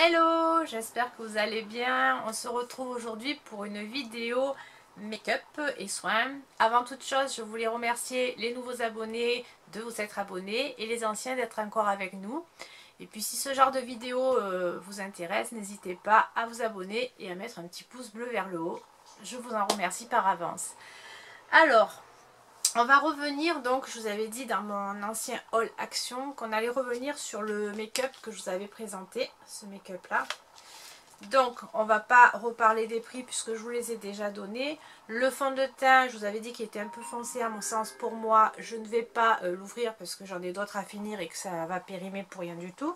Hello, j'espère que vous allez bien. On se retrouve aujourd'hui pour une vidéo make-up et soins. Avant toute chose, je voulais remercier les nouveaux abonnés de vous être abonnés et les anciens d'être encore avec nous. Et puis si ce genre de vidéo vous intéresse, n'hésitez pas à vous abonner et à mettre un petit pouce bleu vers le haut. Je vous en remercie par avance. Alors, on va revenir, donc je vous avais dit dans mon ancien haul action qu'on allait revenir sur le make-up que je vous avais présenté, ce make-up là. Donc on va pas reparler des prix puisque je vous les ai déjà donnés. Le fond de teint, je vous avais dit qu'il était un peu foncé à mon sens pour moi. Je ne vais pas l'ouvrir parce que j'en ai d'autres à finir et que ça va périmer pour rien du tout.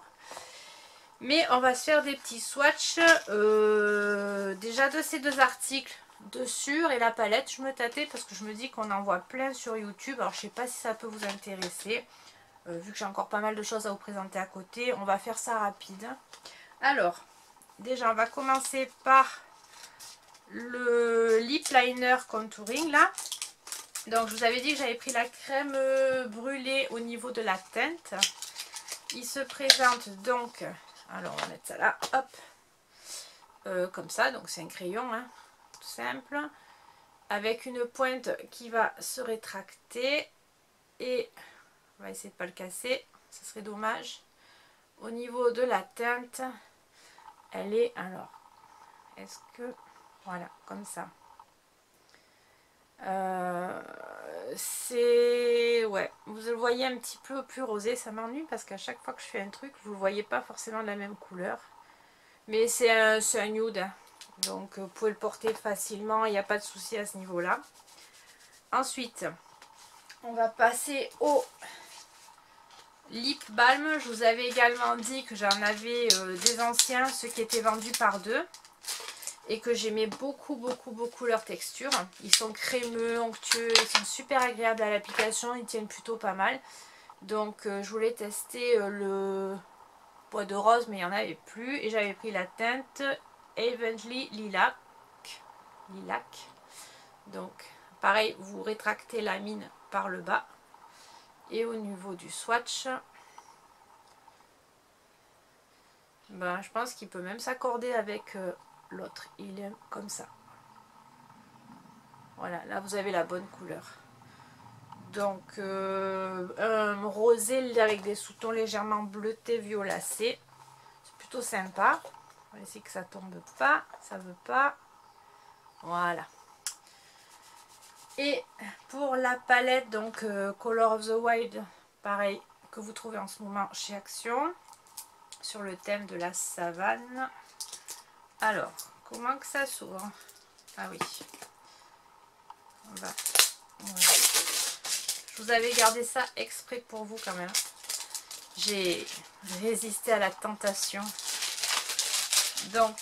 Mais on va se faire des petits swatchs déjà de ces deux articles. Dessus et la palette, je me tâtais parce que je me dis qu'on en voit plein sur YouTube. Alors je sais pas si ça peut vous intéresser. Vu que j'ai encore pas mal de choses à vous présenter à côté, on va faire ça rapide. Alors, déjà on va commencer par le lip liner contouring là. Donc je vous avais dit que j'avais pris la crème brûlée au niveau de la teinte. Il se présente donc, alors on va mettre ça là, hop, comme ça, donc c'est un crayon, hein, tout simple, avec une pointe qui va se rétracter et on va essayer de ne pas le casser, ce serait dommage. Au niveau de la teinte, elle est, alors, est-ce que, voilà, comme ça. C'est, ouais, vous le voyez un petit peu plus rosé, ça m'ennuie parce qu'à chaque fois que je fais un truc, vous ne le voyez pas forcément de la même couleur. Mais c'est un nude, hein. Donc vous pouvez le porter facilement, il n'y a pas de souci à ce niveau-là. Ensuite, on va passer au lip balm. Je vous avais également dit que j'en avais des anciens, ceux qui étaient vendus par deux. Et que j'aimais beaucoup leur texture. Ils sont crémeux, onctueux, ils sont super agréables à l'application, ils tiennent plutôt pas mal. Donc je voulais tester le bois de rose, mais il n'y en avait plus. Et j'avais pris la teinte Heavenly Lilac. Donc pareil, vous rétractez la mine par le bas. Et au niveau du swatch, ben, je pense qu'il peut même s'accorder avec l'autre. Il est comme ça. Voilà, là vous avez la bonne couleur. Donc un rosé avec des sous-tons légèrement bleutés violacés. C'est plutôt sympa. On va essayer que ça tombe pas. Ça veut pas. Voilà. Et pour la palette, donc Color of the Wild, pareil, que vous trouvez en ce moment chez Action, sur le thème de la savane. Alors, comment que ça s'ouvre? Ah oui. On va... Voilà. Je vous avais gardé ça exprès pour vous quand même. J'ai résisté à la tentation. Donc,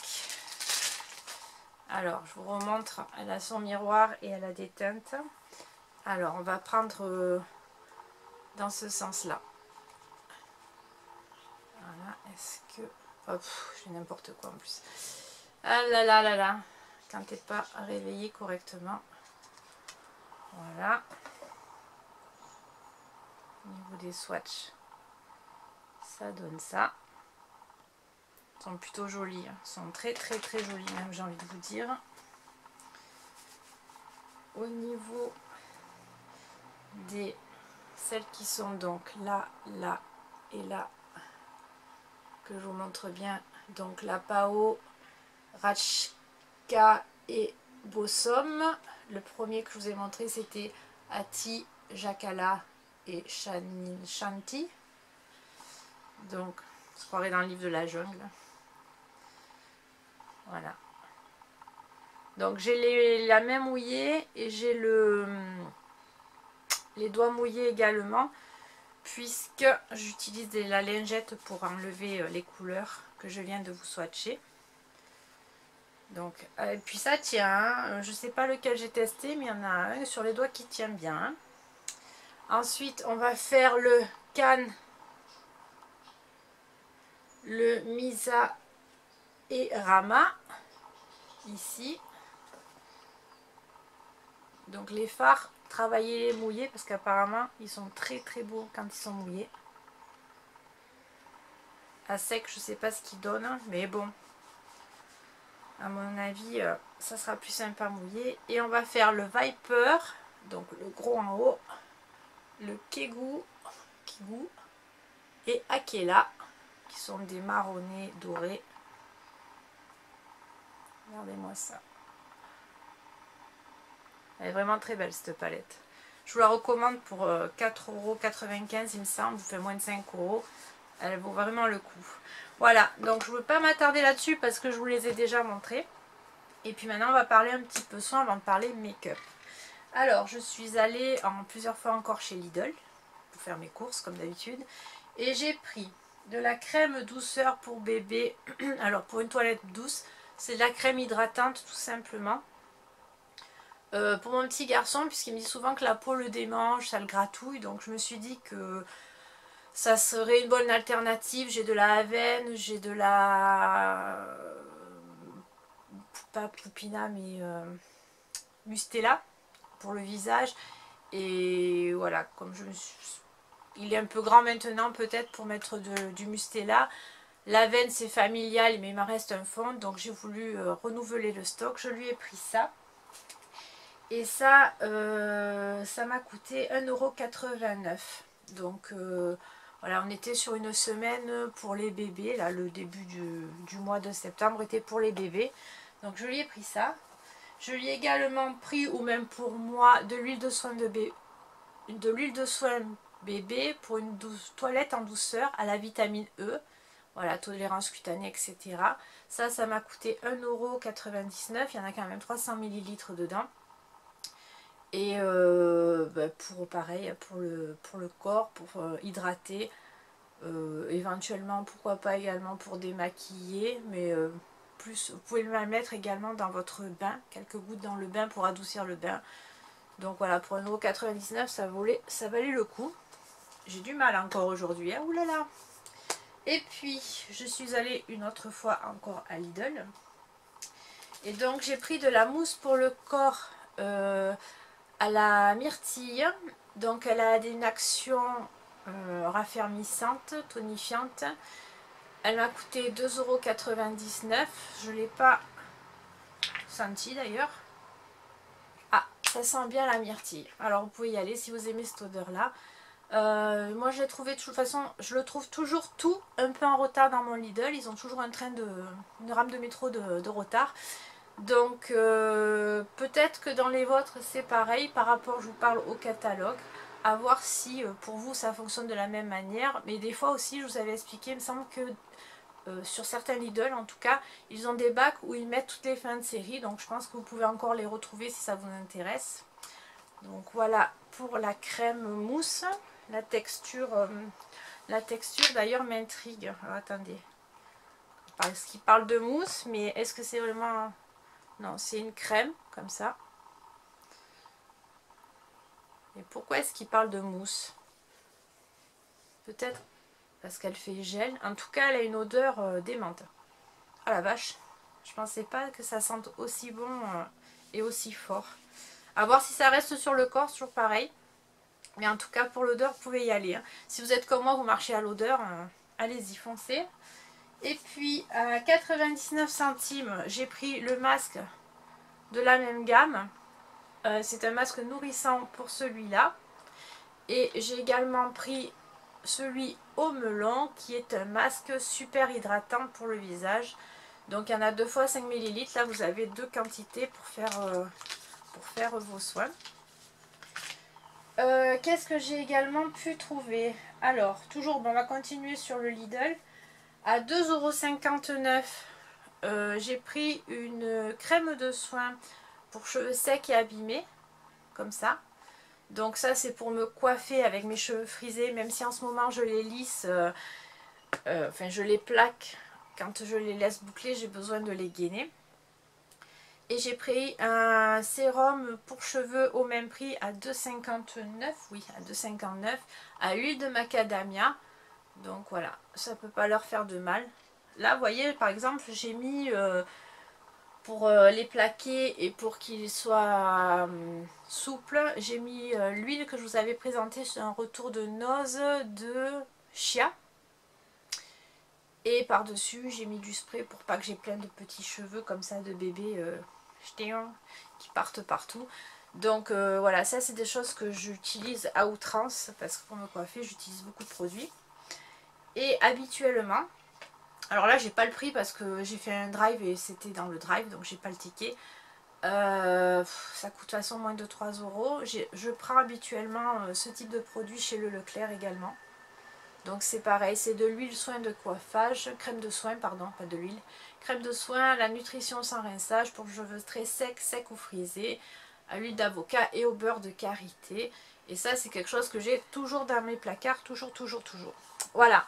alors je vous remontre, elle a son miroir et elle a des teintes. Alors on va prendre dans ce sens là. Voilà, est-ce que... Oh, j'ai n'importe quoi en plus. Ah là là là là, quand t'es pas réveillé correctement. Voilà. Au niveau des swatchs, ça donne ça. Ils sont plutôt jolis, hein. Ils sont très jolis même, j'ai envie de vous dire. Au niveau des celles qui sont donc là, là et là, que je vous montre bien, donc la Pao, Rachka et Bosom. Le premier que je vous ai montré c'était Ati, Jakala et Shanti. Donc on se croirait dans le livre de la jungle. Voilà. Donc j'ai la main mouillée et j'ai les doigts mouillés également, puisque j'utilise la lingette pour enlever les couleurs que je viens de vous swatcher. Donc, et puis ça tient, hein. Je sais pas lequel j'ai testé, mais il y en a un sur les doigts qui tient bien, hein. Ensuite on va faire le Can, le Misa et Rama ici. Donc les fards, travaillez les mouillés parce qu'apparemment ils sont très beaux quand ils sont mouillés. À sec, je sais pas ce qu'il donne, mais bon, à mon avis, ça sera plus sympa mouillé. Et on va faire le Viper, donc le gros en haut, le Kegu et Akela, qui sont des marronnés dorés. Regardez-moi ça. Elle est vraiment très belle cette palette. Je vous la recommande pour 4,95 € il me semble, vous fait moins de 5 €. Elle vaut vraiment le coup. Voilà, donc je ne veux pas m'attarder là-dessus parce que je vous les ai déjà montrés. Et puis maintenant on va parler un petit peu soin avant de parler make-up. Alors je suis allée plusieurs fois encore chez Lidl pour faire mes courses comme d'habitude. Et j'ai pris de la crème douceur pour bébé. Alors pour une toilette douce, c'est de la crème hydratante tout simplement. Pour mon petit garçon, puisqu'il me dit souvent que la peau le démange, ça le gratouille. Donc je me suis dit que ça serait une bonne alternative. J'ai de la Avène, j'ai de la... pas Poupina mais Mustela pour le visage. Et voilà, comme je me suis... il est un peu grand maintenant peut-être pour mettre du Mustela. L'Avène c'est familial mais il m'en reste un fond. Donc j'ai voulu renouveler le stock. Je lui ai pris ça. Et ça, ça m'a coûté 1,89 €. Donc voilà, on était sur une semaine pour les bébés. Là, le début du mois de septembre était pour les bébés. Donc je lui ai pris ça. Je lui ai également pris, ou même pour moi, de l'huile de soin bébé pour une toilette en douceur à la vitamine E. Voilà, tolérance cutanée, etc. Ça m'a coûté 1,99 €. Il y en a quand même 300 ml dedans. Et pour pareil, pour le corps, pour hydrater, éventuellement pourquoi pas également pour démaquiller, mais plus vous pouvez le mettre également dans votre bain, quelques gouttes dans le bain pour adoucir le bain. Donc voilà, pour 1,99 € ça valait le coup. J'ai du mal encore aujourd'hui, hein, oulala. Et puis je suis allée une autre fois encore à Lidl. Et donc j'ai pris de la mousse pour le corps à la myrtille. Donc elle a une action raffermissante, tonifiante. Elle m'a coûté 2,99 €. Je ne l'ai pas senti d'ailleurs. Ah, ça sent bien la myrtille. Alors vous pouvez y aller si vous aimez cette odeur là. Moi je l'ai trouvé de toute façon, je le trouve toujours tout un peu en retard dans mon Lidl. Ils ont toujours une rame de métro de retard. Donc peut-être que dans les vôtres c'est pareil par rapport, je vous parle au catalogue, à voir si pour vous ça fonctionne de la même manière. Mais des fois aussi, je vous avais expliqué, il me semble que sur certains Lidl en tout cas, ils ont des bacs où ils mettent toutes les fins de série. Donc je pense que vous pouvez encore les retrouver si ça vous intéresse. Donc voilà pour la crème mousse. La texture d'ailleurs m'intrigue. Attendez, parce qu'il parle de mousse, mais est-ce que c'est vraiment... Non, c'est une crème, comme ça. Et pourquoi est-ce qu'il parle de mousse? Peut-être parce qu'elle fait gel. En tout cas, elle a une odeur démente. Ah la vache, je pensais pas que ça sente aussi bon et aussi fort. À voir si ça reste sur le corps, toujours pareil. Mais en tout cas, pour l'odeur, vous pouvez y aller. Hein. Si vous êtes comme moi, vous marchez à l'odeur, allez-y, foncez. Et puis, à 99 centimes, j'ai pris le masque de la même gamme. C'est un masque nourrissant pour celui-là. Et j'ai également pris celui au melon, qui est un masque super hydratant pour le visage. Donc, il y en a 2 fois 5 ml. Là, vous avez 2 quantités pour faire vos soins. Qu'est-ce que j'ai également pu trouver? Alors, toujours, bon, on va continuer sur le Lidl. À 2,59 €, j'ai pris une crème de soin pour cheveux secs et abîmés, comme ça. Donc ça, c'est pour me coiffer avec mes cheveux frisés, même si en ce moment je les lisse, enfin je les plaque. Quand je les laisse boucler, j'ai besoin de les gainer. Et j'ai pris un sérum pour cheveux au même prix à 2,59 €, oui, à 2,59 € à l'huile de macadamia. Donc voilà, ça peut pas leur faire de mal. Là, vous voyez, par exemple, j'ai mis pour les plaquer et pour qu'ils soient souples, j'ai mis l'huile que je vous avais présentée sur un retour de noz de chia. Et par dessus j'ai mis du spray pour pas que j'ai plein de petits cheveux comme ça de bébé qui partent partout. Donc voilà, ça c'est des choses que j'utilise à outrance parce que pour me coiffer j'utilise beaucoup de produits. Et habituellement, alors là j'ai pas le prix parce que j'ai fait un drive et c'était dans le drive donc j'ai pas le ticket. Ça coûte de toute façon moins de 3 euros. Je prends habituellement ce type de produit chez le Leclerc également. Donc c'est pareil, c'est de l'huile soin de coiffage, crème de soin, pardon, pas de l'huile. Crème de soin, la nutrition sans rinçage pour cheveux très secs ou frisés, à l'huile d'avocat et au beurre de karité. Et ça c'est quelque chose que j'ai toujours dans mes placards, toujours. Voilà.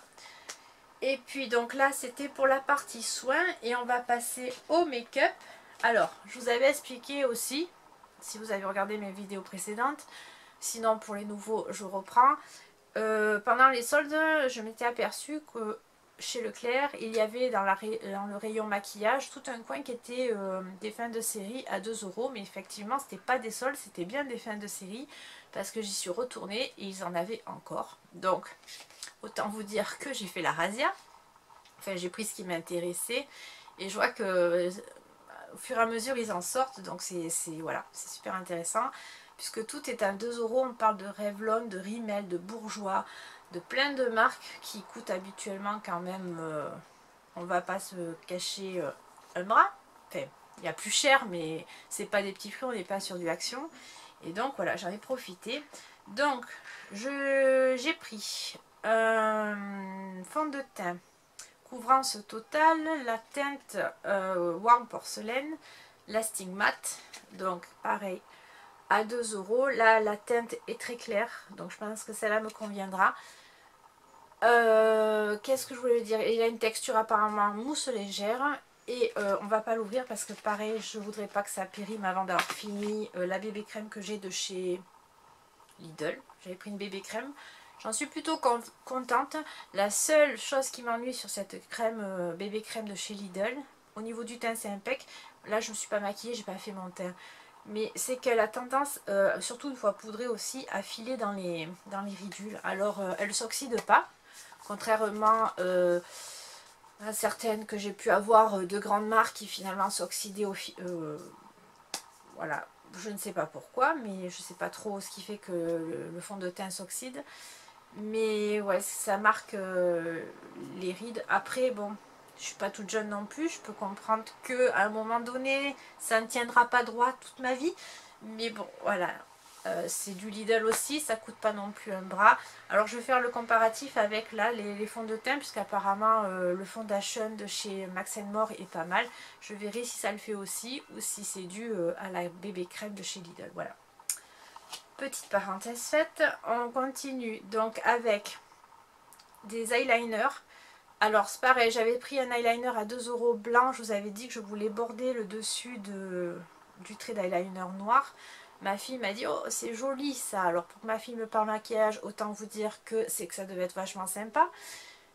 Et puis donc là c'était pour la partie soins et on va passer au make-up. Alors, je vous avais expliqué aussi, si vous avez regardé mes vidéos précédentes, sinon pour les nouveaux je reprends. Pendant les soldes, je m'étais aperçue que chez Leclerc, il y avait dans le rayon maquillage tout un coin qui était des fins de série à 2 euros. Mais effectivement, c'était pas des soldes, c'était bien des fins de série parce que j'y suis retournée et ils en avaient encore. Donc, autant vous dire que j'ai fait la razzia. Enfin, j'ai pris ce qui m'intéressait et je vois que au fur et à mesure ils en sortent. Donc, voilà, c'est super intéressant. Puisque tout est à 2 euros, on parle de Revlon, de Rimmel, de Bourjois, de plein de marques qui coûtent habituellement quand même, on va pas se cacher, un bras. Enfin, il y a plus cher, mais c'est pas des petits prix, on n'est pas sur du Action. Et donc voilà, j'en ai profité. Donc, j'ai pris un fond de teint couvrance totale, la teinte Warm Porcelaine, Lasting Matte, donc pareil, à 2 euros. Là, la teinte est très claire, donc je pense que celle-là me conviendra. Qu'est-ce que je voulais dire? Il a une texture apparemment mousse légère. Et on va pas l'ouvrir parce que pareil, je voudrais pas que ça périme avant d'avoir fini la bébé crème que j'ai de chez Lidl. J'avais pris une bébé crème. J'en suis plutôt contente. La seule chose qui m'ennuie sur cette crème bébé crème de chez Lidl, au niveau du teint c'est impec. Là je me suis pas maquillée, j'ai pas fait mon teint. Mais c'est qu'elle a tendance, surtout une fois poudrée aussi, à filer dans les ridules. Alors elle ne s'oxyde pas, contrairement à certaines que j'ai pu avoir de grandes marques qui finalement s'oxydaient voilà, je ne sais pas pourquoi, mais je ne sais pas trop ce qui fait que le fond de teint s'oxyde. Mais ouais, ça marque les rides. Après, bon, je suis pas toute jeune non plus, je peux comprendre qu'à un moment donné, ça ne tiendra pas droit toute ma vie. Mais bon, voilà, c'est du Lidl aussi, ça coûte pas non plus un bras. Alors je vais faire le comparatif avec là les fonds de teint, puisqu'apparemment le Foundation de chez Max More est pas mal. Je verrai si ça le fait aussi, ou si c'est dû à la bébé crème de chez Lidl, voilà. Petite parenthèse faite, on continue donc avec des eyeliners. Alors c'est pareil, j'avais pris un eyeliner à 2 euros blanc, je vous avais dit que je voulais border le dessus du trait d'eyeliner noir. Ma fille m'a dit, oh c'est joli ça. Alors pour que ma fille me parle maquillage, autant vous dire que c'est que ça devait être vachement sympa.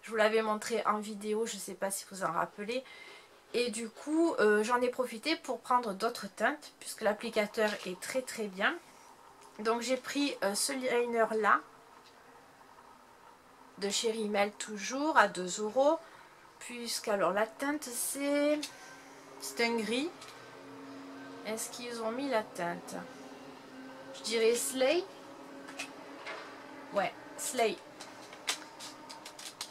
Je vous l'avais montré en vidéo, je ne sais pas si vous en rappelez. Et du coup j'en ai profité pour prendre d'autres teintes, puisque l'applicateur est très bien. Donc j'ai pris ce liner là, de chez Rimmel toujours, à 2 euros. Puisqu'alors la teinte c'est un gris. Est-ce qu'ils ont mis la teinte? Je dirais Slay. Ouais, Slay.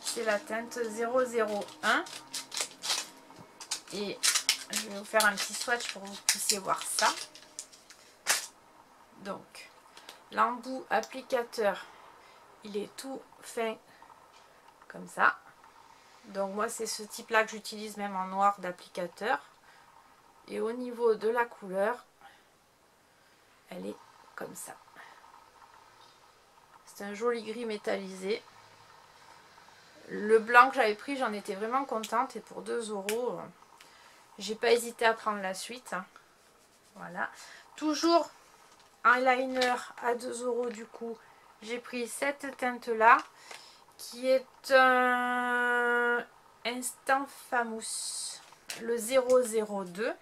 C'est la teinte 001. Et je vais vous faire un petit swatch pour que vous puissiez voir ça. Donc, l'embout applicateur, il est tout fin comme ça. Donc moi c'est ce type là que j'utilise même en noir d'applicateur. Et au niveau de la couleur, elle est comme ça. C'est un joli gris métallisé. Le blanc que j'avais pris, j'en étais vraiment contente. Et pour 2 euros, j'ai pas hésité à prendre la suite. Voilà. Toujours eyeliner à 2 euros du coup. J'ai pris cette teinte là, qui est un Instant Famous, le 002.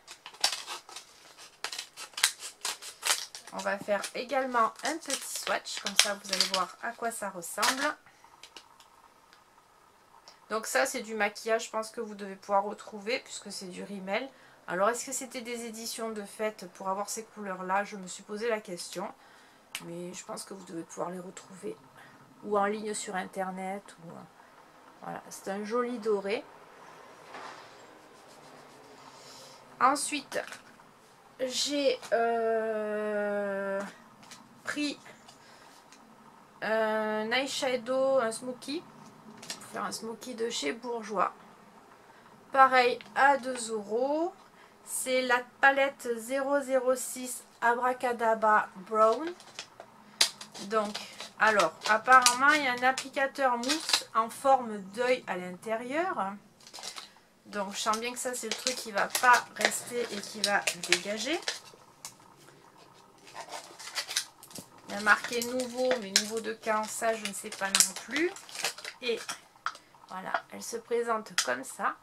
On va faire également un petit swatch, comme ça vous allez voir à quoi ça ressemble. Donc ça c'est du maquillage, je pense que vous devez pouvoir retrouver puisque c'est du Rimmel. Alors est-ce que c'était des éditions de fête pour avoir ces couleurs là? Je me suis posé la question. Mais je pense que vous devez pouvoir les retrouver. Ou en ligne sur internet. Ou... Voilà, c'est un joli doré. Ensuite, j'ai pris un eyeshadow, un smoky. Pour faire un smoky de chez Bourjois. Pareil à 2 €. C'est la palette 006 Abracadabra Brown. Donc, alors, apparemment, il y a un applicateur mousse en forme d'œil à l'intérieur. Donc, je sens bien que ça, c'est le truc qui va pas rester et qui va dégager. Il y a marqué nouveau, mais nouveau de quand, ça, je ne sais pas non plus. Et voilà, elle se présente comme ça.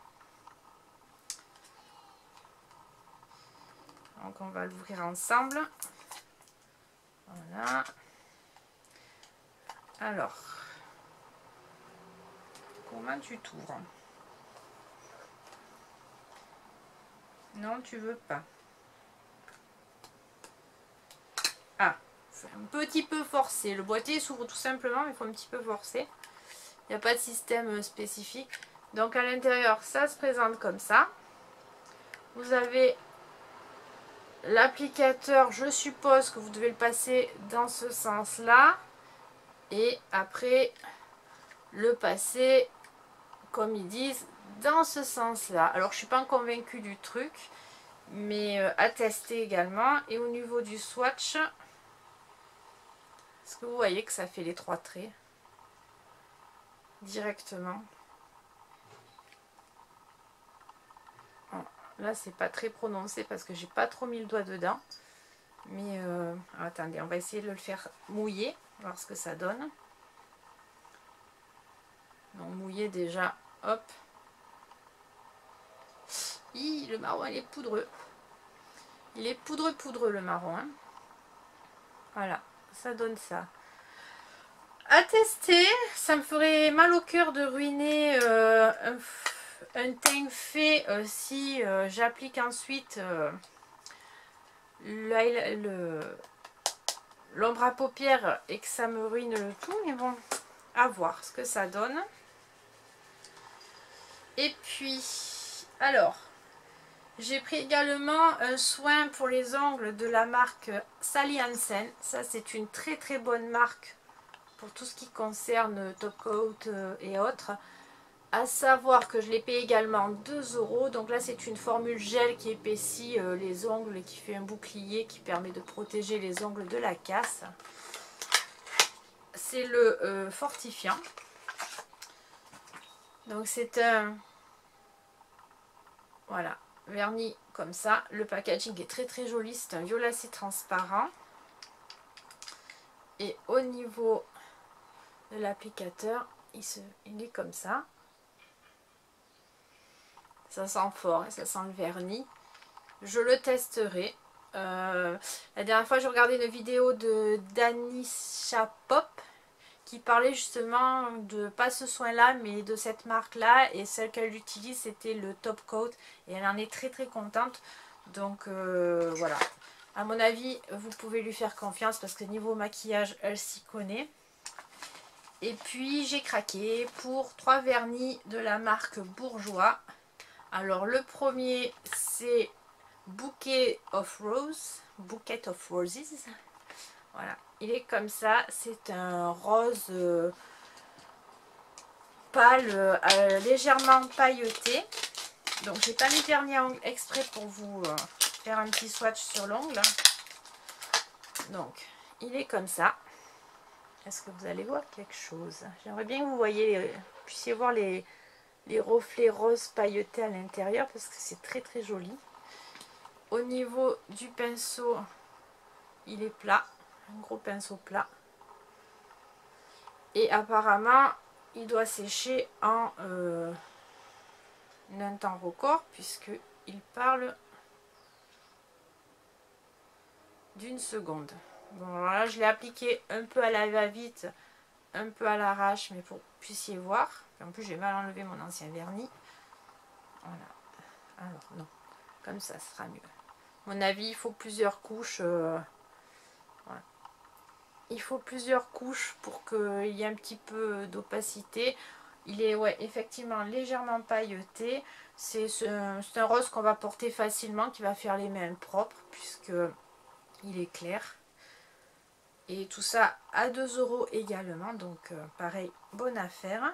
Donc, on va l'ouvrir ensemble. Voilà. Alors, comment tu t'ouvres? Non, tu veux pas. Ah, c'est un petit peu forcé. Le boîtier s'ouvre tout simplement, mais il faut un petit peu forcer. Il n'y a pas de système spécifique. Donc à l'intérieur, ça se présente comme ça. Vous avez l'applicateur, je suppose que vous devez le passer dans ce sens-là. Et après, le passer, comme ils disent, dans ce sens-là. Alors je ne suis pas convaincue du truc, mais à tester également. Et au niveau du swatch, est-ce que vous voyez que ça fait les 3 traits directement? Bon, là c'est pas très prononcé parce que j'ai pas trop mis le doigt dedans. Mais attendez, on va essayer de le faire mouiller, voir ce que ça donne. Donc mouiller déjà, hop. Hi, le marron il est poudreux. Il est poudreux le marron. Hein. Voilà, ça donne ça. À tester, ça me ferait mal au cœur de ruiner un teint fait si j'applique ensuite l'ombre à paupières et que ça me ruine le tout. Mais bon, à voir ce que ça donne. Et puis, alors, j'ai pris également un soin pour les ongles de la marque Sally Hansen. Ça, c'est une très très bonne marque pour tout ce qui concerne top coat et autres. À savoir que je l'ai payé également 2 €. Donc là, c'est une formule gel qui épaissit les ongles et qui fait un bouclier qui permet de protéger les ongles de la casse. C'est le fortifiant. Donc c'est un... Voilà, vernis comme ça. Le packaging est très très joli. C'est un violacé transparent. Et au niveau de l'applicateur, il est comme ça. Ça sent fort, ça sent le vernis. Je le testerai. La dernière fois, j'ai regardé une vidéo de Danisha Pop qui parlait justement de pas ce soin là mais de cette marque là, et celle qu'elle utilise c'était le Top Coat et elle en est très très contente. Donc voilà, à mon avis vous pouvez lui faire confiance parce que niveau maquillage elle s'y connaît. Et puis j'ai craqué pour 3 vernis de la marque Bourjois. Alors le premier c'est Bouquet of Roses. Voilà, il est comme ça, c'est un rose pâle, légèrement pailleté. Donc j'ai pas mis de vernis à ongles exprès pour vous faire un petit swatch sur l'ongle. Donc il est comme ça. Est-ce que vous allez voir quelque chose? J'aimerais bien que vous puissiez voir les reflets roses pailletés à l'intérieur parce que c'est très très joli. Au niveau du pinceau, il est plat. Un gros pinceau plat, et apparemment il doit sécher en un temps record puisque il parle d'1 seconde. Bon, alors là je l'ai appliqué un peu à la va-vite, un peu à l'arrache, mais pour que vous puissiez voir, Puis en plus j'ai mal enlevé mon ancien vernis. Voilà. Alors non, comme ça sera mieux. À mon avis, il faut plusieurs couches. Voilà. Il faut plusieurs couches pour qu'il y ait un petit peu d'opacité. Il est effectivement légèrement pailleté. C'est un rose qu'on va porter facilement, qui va faire les mains propres puisque il est clair. Et tout ça à 2 € également. Donc pareil, bonne affaire.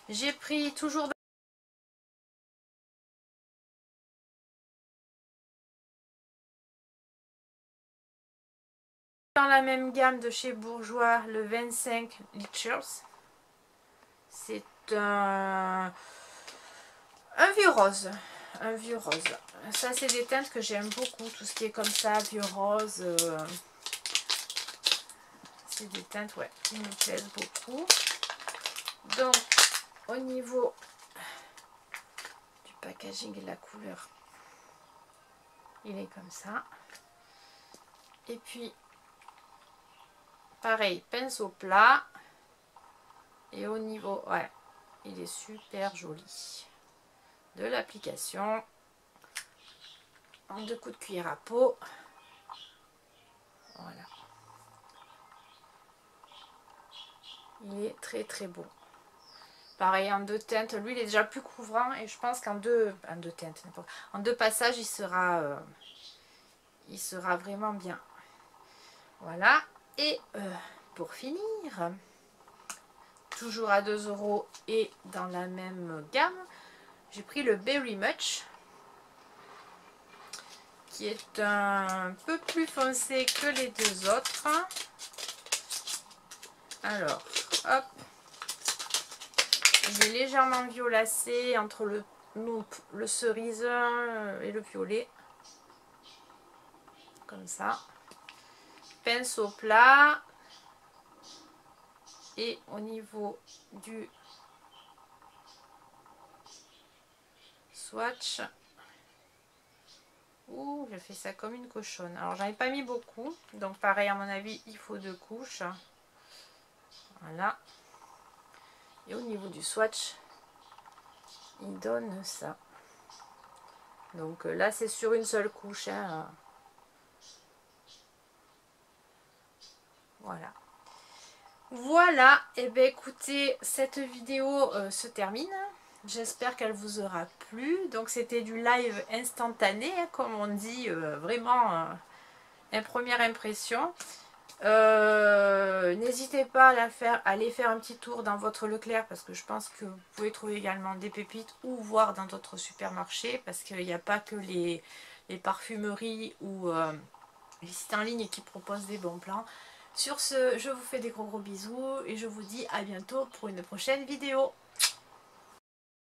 J'ai pris toujours dans la même gamme de chez Bourjois, le 25 Litres. C'est un vieux rose. Un vieux rose. Ça, c'est des teintes que j'aime beaucoup. Tout ce qui est comme ça, vieux rose. C'est des teintes, qui me plaisent beaucoup. Donc, au niveau du packaging et de la couleur, il est comme ça. Et puis, pareil, pinceau plat. Et au niveau, il est super joli. De l'application. En 2 coups de cuillère à peau. Voilà. Il est très très beau. Pareil en 2 teintes. Lui, il est déjà plus couvrant. Et je pense qu'en 2 teintes, en 2 passages, il sera vraiment bien. Voilà. Et pour finir, toujours à 2 € et dans la même gamme, j'ai pris le Berry Much, qui est un peu plus foncé que les 2 autres. Alors, hop, il est légèrement violacé entre le cerise et le violet, comme ça. Pinceau plat, et au niveau du swatch, ouh, je fais ça comme une cochonne. Alors j'en ai pas mis beaucoup, donc pareil à mon avis il faut 2 couches. Voilà. Et au niveau du swatch, il donne ça. Donc là c'est sur une seule couche, hein. Voilà. Voilà, et bien écoutez, cette vidéo se termine. J'espère qu'elle vous aura plu. Donc c'était du live instantané, hein, comme on dit, vraiment une première impression. N'hésitez pas à aller faire un petit tour dans votre Leclerc, parce que je pense que vous pouvez trouver également des pépites, ou voir dans d'autres supermarchés, parce qu'il n'y a pas que les parfumeries ou les sites en ligne qui proposent des bons plans. Sur ce, je vous fais des gros bisous et je vous dis à bientôt pour une prochaine vidéo.